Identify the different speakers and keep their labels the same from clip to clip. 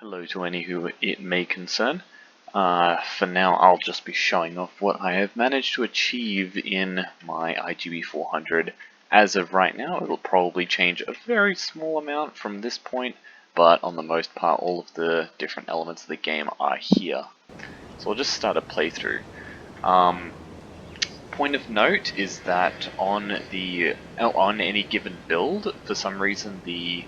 Speaker 1: Hello to any who it may concern. For now, I'll just be showing off what I have managed to achieve in my IGB 400. As of right now, it'll probably change a very small amount from this point, but on the most part, all of the different elements of the game are here. So I'll just start a playthrough. Point of note is that on any given build, for some reason the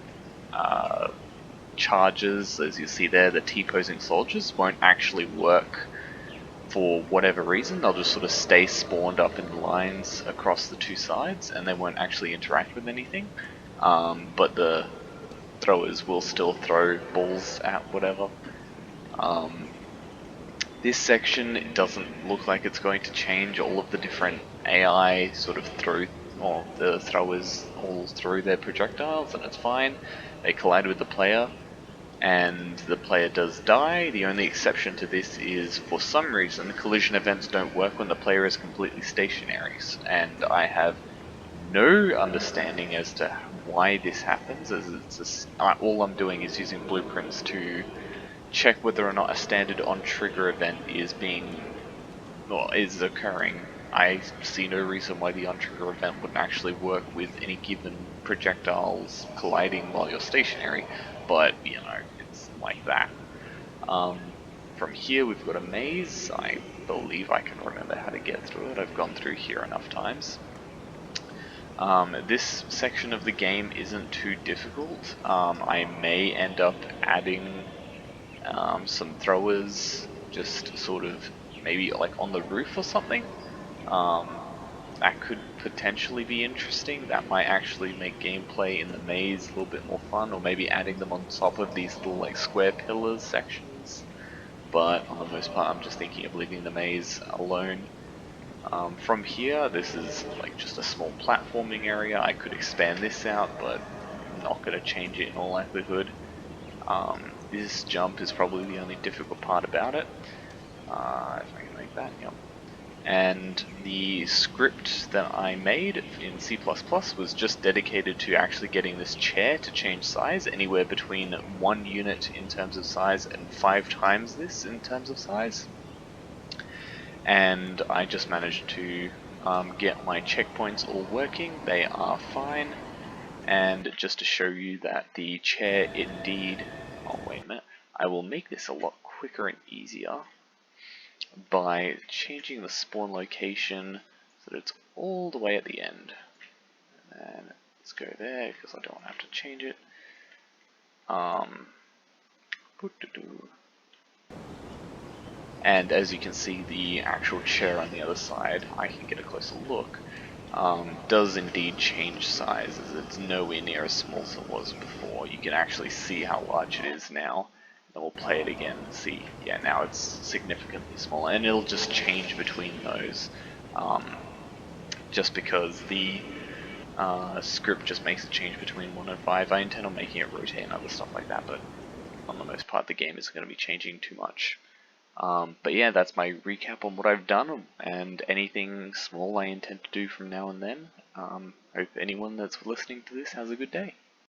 Speaker 1: charges, as you see there, the T-posing soldiers won't actually work for whatever reason. They'll just sort of stay spawned up in lines across the two sides and they won't actually interact with anything. But the throwers will still throw balls at whatever. This section, it doesn't look like it's going to change. All of the different AI sort of the throwers all throw their projectiles and it's fine. They collide with the player and the player does die. The only exception to this is, for some reason, collision events don't work when the player is completely stationary, and I have no understanding as to why this happens, as all I'm doing is using blueprints to check whether or not a standard on-trigger event is occurring. I see no reason why the on-trigger event wouldn't actually work with any given projectiles colliding while you're stationary, but, you know, it's like that. From here we've got a maze. I believe I can remember how to get through it. I've gone through here enough times. This section of the game isn't too difficult. I may end up adding some throwers, just sort of maybe like on the roof or something. That could potentially be interesting. That might actually make gameplay in the maze a little bit more fun, or maybe adding them on top of these little like square pillars sections. But on the most part, I'm just thinking of leaving the maze alone. From here, this is like just a small platforming area. I could expand this out, but I'm not going to change it in all likelihood. This jump is probably the only difficult part about it. If I can make that, yep. And the script that I made in C++ was just dedicated to actually getting this chair to change size anywhere between 1 unit in terms of size and 5 times this in terms of size. And I just managed to get my checkpoints all working. They are fine. And just to show you that the chair indeed... Oh, wait a minute. I will make this a lot quicker and easier by changing the spawn location so that it's all the way at the end. And let's go there because I don't have to change it. And as you can see, the actual chair on the other side, I can get a closer look, does indeed change size, as it's nowhere near as small as it was before. You can actually see how large it is now. And we'll play it again and see. Yeah, now it's significantly smaller, and it'll just change between those. Just because the script just makes a change between 1 and 5. I intend on making it rotate and other stuff like that, but on the most part the game isn't going to be changing too much. But yeah, that's my recap on what I've done, and anything small I intend to do from now and then. Hope anyone that's listening to this has a good day.